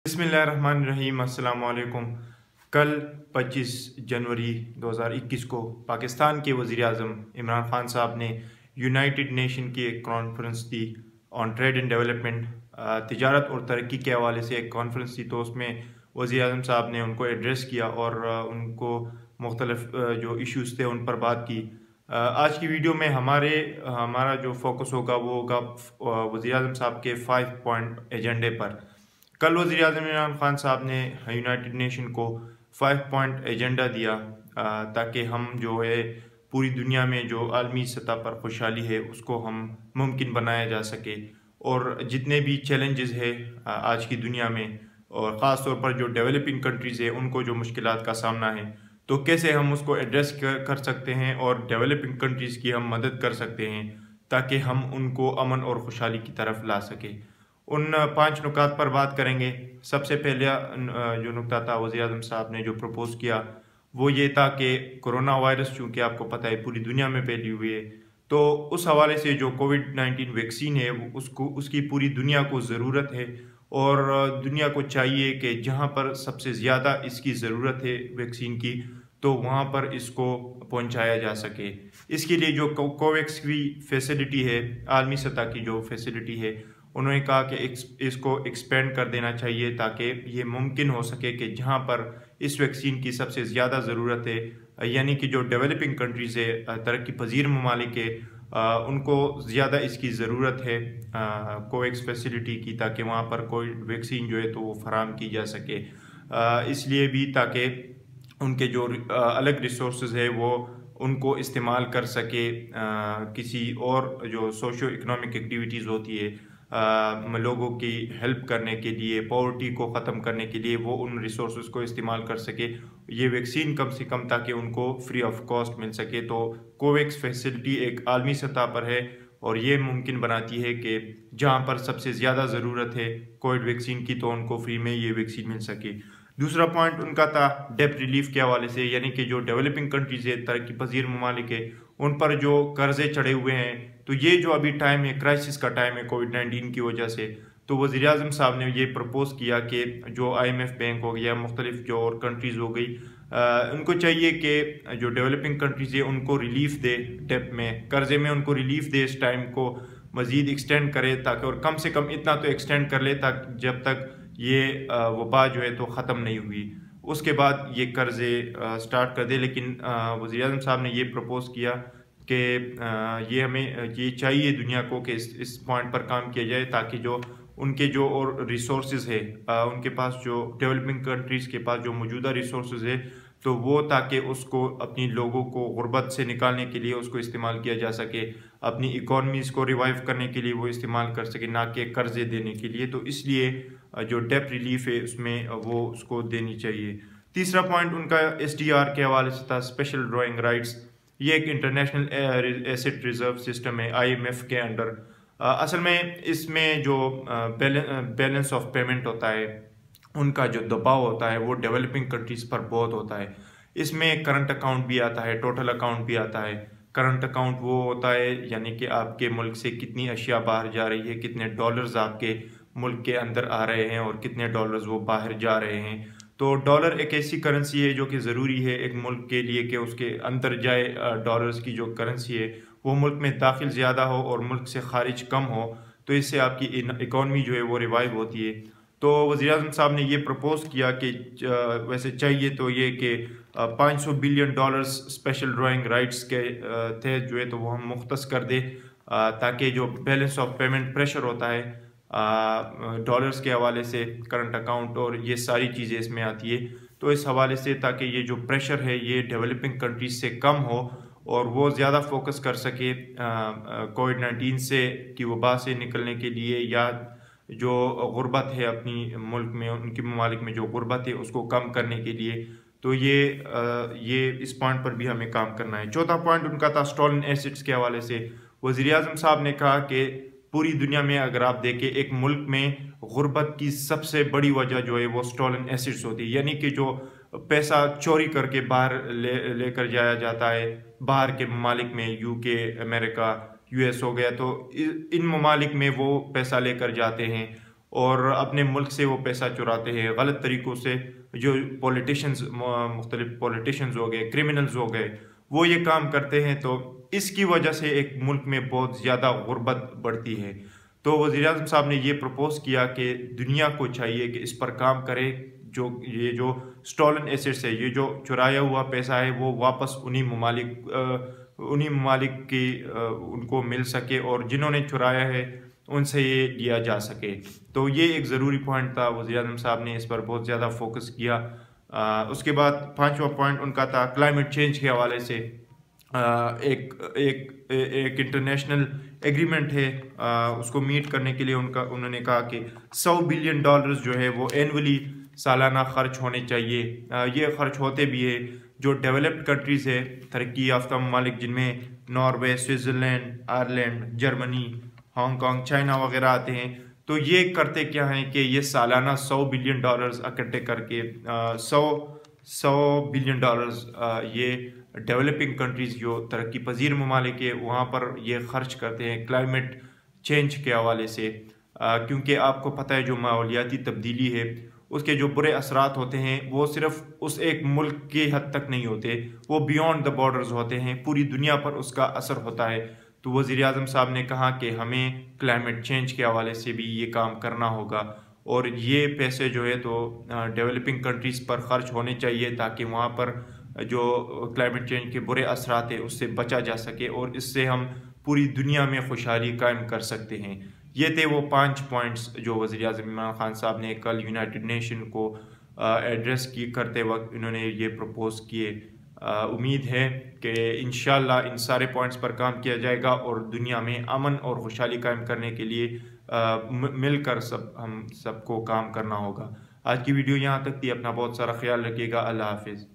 बिस्मिल्लाहिर्रहमानिर्रहीम। अस्सलाम वालेकुम। कल 25 जनवरी 2021 को पाकिस्तान के वज़ीर आज़म इमरान ख़ान साहब ने यूनाइटेड नेशन की एक conference the on trade and development, तिजारत और तरक्की के हवाले से एक कॉन्फ्रेंस थी। तो उसमें वज़ीर आज़म साहब ने उनको एड्रेस किया और उनको मुख्तलिफ जो इश्यूज़ थे उन पर बात की। आज की वीडियो में हमारा जो फोकस होगा वो होगा वज़ीर आज़म साहब के 5 पॉइंट एजेंडे पर। कल वज़ीर आज़म इमरान ख़ान साहब ने यूनाइटेड नेशन को 5 पॉइंट एजेंडा दिया ताकि हम जो है पूरी दुनिया में जो आलमी सतह पर खुशहाली है उसको हम मुमकिन बनाया जा सके, और जितने भी चैलेंजेस है आज की दुनिया में और ख़ास तौर पर जो डेवलपिंग कंट्रीज़ है उनको जो मुश्किलात का सामना है तो कैसे हम उसको एड्रेस कर सकते हैं और डेवलपिंग कंट्रीज़ की हम मदद कर सकते हैं ताकि हम उनको अमन और खुशहाली की तरफ ला सके। उन 5 नुकात पर बात करेंगे। सबसे पहला जो नुकता था वज़ीर आज़म साहब ने जो प्रपोज़ किया वो ये था कि कोरोना वायरस चूँकि आपको पता है पूरी दुनिया में फैली हुई है, तो उस हवाले से जो कोविड-19 वैक्सीन है उसकी पूरी दुनिया को ज़रूरत है, और दुनिया को चाहिए कि जहाँ पर सबसे ज़्यादा इसकी ज़रूरत है वैक्सीन की तो वहाँ पर इसको पहुँचाया जा सके। इसके लिए जो कोवैक्स की फैसिलिटी है, आलमी सतह की जो फैसिलिटी है, उन्होंने कहा कि इसको एक्सपेंड कर देना चाहिए ताकि ये मुमकिन हो सके कि जहाँ पर इस वैक्सीन की सबसे ज़्यादा ज़रूरत है, यानी कि जो डेवलपिंग कंट्रीज़ है, तरक्की पजीर ममालिक है, उनको ज़्यादा इसकी ज़रूरत है कोवैक्स फैसिलिटी की, ताकि वहाँ पर कोई वैक्सीन जो है तो वो फराहम की जा सके। इसलिए भी ताकि उनके जो अलग रिसोर्सेज है वो उनको इस्तेमाल कर सके किसी और जो सोशो इकोनॉमिक एक्टिविटीज़ होती है लोगों की हेल्प करने के लिए, पॉवर्टी को ख़त्म करने के लिए, वो उन रिसोर्सेज को इस्तेमाल कर सके ये वैक्सीन कम से कम, ताकि उनको फ्री ऑफ कॉस्ट मिल सके। तो कोवैक्स फैसिलिटी एक आलमी सतह पर है और ये मुमकिन बनाती है कि जहाँ पर सबसे ज़्यादा ज़रूरत है कोविड वैक्सीन की तो उनको फ्री में ये वैक्सीन मिल सके। दूसरा पॉइंट उनका था डेब्ट रिलीफ के हवाले से, यानी कि जो डेवलपिंग कंट्रीज़ है, तरक्की पजीर ममालिक है, उन पर जो कर्जे चढ़े हुए हैं, तो ये जो अभी टाइम है, क्राइसिस का टाइम है कोविड-19 की वजह से, तो वज़ीर आज़म साहब ने ये प्रपोज़ किया कि जो IMF बैंक हो गया, मुख्तलिफ जो और कंट्रीज़ हो गई, उनको चाहिए कि जो डेवलपिंग कंट्रीज़ है उनको रिलीफ दे, डेब्ट में, कर्जे में उनको रिलीफ दे, इस टाइम को मज़ीद एक्सटेंड करे ताकि, और कम से कम इतना तो एक्सटेंड कर ले ताकि जब तक ये वबा जो है तो ख़त्म नहीं हुई, उसके बाद ये कर्ज़े स्टार्ट कर दे। लेकिन वज़ीर आज़म साहब ने ये प्रपोज़ किया कि ये हमें ये चाहिए दुनिया को कि इस पॉइंट पर काम किया जाए ताकि जो उनके जो और रिसोर्सेज है, उनके पास जो डेवलपिंग कंट्रीज़ के पास जो मौजूदा रिसोर्सेज है, तो वो ताकि उसको अपनी लोगों को गुर्बत से निकालने के लिए उसको इस्तेमाल किया जा सके, अपनी इकोनॉमीज़ को रिवाइव करने के लिए वो इस्तेमाल कर सके, ना कि कर्ज़े देने के लिए। तो इसलिए जो डेब्ट रिलीफ है उसमें वो उसको देनी चाहिए। तीसरा पॉइंट उनका SDR के हवाले से था, स्पेशल ड्राइंग राइट्स। ये एक इंटरनेशनल एसेट रिजर्व सिस्टम है IMF के अंडर। असल में इसमें जो बैलेंस ऑफ पेमेंट होता है, उनका जो दबाव होता है वो डेवलपिंग कंट्रीज़ पर बहुत होता है। इसमें करंट अकाउंट भी आता है, टोटल अकाउंट भी आता है। करंट अकाउंट वो होता है यानी कि आपके मुल्क से कितनी अशिया बाहर जा रही है, कितने डॉलर्स आपके मुल्क के अंदर आ रहे हैं और कितने डॉलर्स वो बाहर जा रहे हैं। तो डॉलर एक ऐसी करेंसी है जो कि ज़रूरी है एक मुल्क के लिए कि उसके अंदर जाए, डॉलर्स की जो करेंसी है वो मुल्क में दाखिल ज़्यादा हो और मुल्क से खारिज कम हो, तो इससे आपकी इकॉनमी जो है वो रिवाइव होती है। तो वज़ीर आज़म साहब ने ये प्रपोज़ किया कि वैसे चाहिए तो ये कि $500 बिलियन स्पेशल ड्राइंग राइट्स के तहत जो है तो वो हम मुख्तस कर दे, ताकि जो बैलेंस ऑफ पेमेंट प्रेशर होता है डॉलर्स के हवाले से, करंट अकाउंट और ये सारी चीज़ें इसमें आती है, तो इस हवाले से ताकि ये जो प्रेशर है ये डेवलपिंग कंट्रीज से कम हो और वो ज़्यादा फोकस कर सके कोविड-19 से की वबा से निकलने के लिए, या जो गुर्बत है अपनी मुल्क में, उनके ममालिक में जो गुर्बत है उसको कम करने के लिए। तो ये इस पॉइंट पर भी हमें काम करना है। चौथा पॉइंट उनका था स्टॉलन एसेट्स के हवाले से। वज़ीर आज़म साहब ने कहा कि पूरी दुनिया में अगर आप देखें, एक मुल्क में गुर्बत की सबसे बड़ी वजह जो है वो स्टॉलन एसेट्स होती है, यानी कि जो पैसा चोरी करके बाहर लेकर जाया जाता है बाहर के ममालिक में, UK, अमेरिका, US हो गया, तो इन ममालिक में वो पैसा लेकर जाते हैं اور اپنے ملک سے وہ پیسہ چراتے ہیں غلط طریقوں سے. جو پولیٹیشنز، مختلف پولیٹیشنز ہو گئے، کرمنلز ہو گئے، وہ یہ کام کرتے ہیں، تو اس کی وجہ سے ایک ملک میں بہت زیادہ غربت بڑھتی ہے. تو وزیر اعظم صاحب نے یہ پروپوز کیا کہ دنیا کو چاہیے کہ اس پر کام کرے. یہ جو سٹولن ایسیٹس ہے، یہ جو چرایا ہوا پیسہ ہے، وہ واپس انہی ممالک کی ان کو مل سکے، اور جنہوں نے چرایا ہے ان سے یہ لیا جا سکے. تو یہ ایک ضروری پوائنٹ تھا، وزیر اعظم صاحب نے اس پر بہت زیادہ فوکس کیا. اس کے بعد 5واں پوائنٹ ان کا تھا کلائمیٹ چینج کے حوالے سے. ایک انٹرنیشنل ایگریمنٹ ہے، اس کو میٹ کرنے کے لیے انہوں نے کہا کہ $100 بلین جو ہے وہ اینولی سالانہ خرچ ہونے چاہیے. یہ خرچ ہوتے بھی ہے. جو ڈیولپڈ کنٹریز ہے، ترقی یافتہ ممالک، جن میں Norway, Switzerland, Ireland, Germany, Hong Kong, China وغیرہ آتے ہیں، تو یہ کرتے کیا ہیں کہ یہ سالانہ $100 بلین اکٹھے کر کے $100 بلین یہ ڈیولپنگ کنٹریز جو ترقی پذیر ممالک ہے وہاں پر یہ خرچ کرتے ہیں کلائمیٹ چینج کے حوالے سے. کیونکہ آپ کو پتہ ہے جو ماحولیاتی تبدیلی ہے اس کے جو برے اثرات ہوتے ہیں وہ صرف اس ایک ملک کے حد تک نہیں ہوتے، وہ بیونڈ دا بارڈرز ہوتے ہیں، پوری دنیا پر اس کا اثر ہوتا ہے. تو وزیر اعظم صاحب نے کہا کہ ہمیں کلائمیٹ چینج کے حوالے سے بھی یہ کام کرنا ہوگا، اور یہ پیسے جو ہے تو ڈیولپنگ کنٹریز پر خرچ ہونے چاہیے تاکہ وہاں پر جو کلائمیٹ چینج کے برے اثرات ہیں اس سے بچا جا سکے، اور اس سے ہم پوری دنیا میں خوشحالی قائم کر سکتے ہیں. یہ تھے وہ 5 پوائنٹس جو وزیر اعظم عمران خان صاحب نے کل یونائٹڈ نیشن کو ایڈریس کرتے وقت انہوں نے یہ پروپوز کیے. امید ہے کہ انشاءاللہ ان سارے پوائنٹس پر کام کیا جائے گا اور دنیا میں امن اور خوشحالی قائم کرنے کے لیے مل کر ہم سب کو کام کرنا ہوگا. آج کی ویڈیو یہاں تک تھی. اپنا بہت سارا خیال رکھیے گا. اللہ حافظ.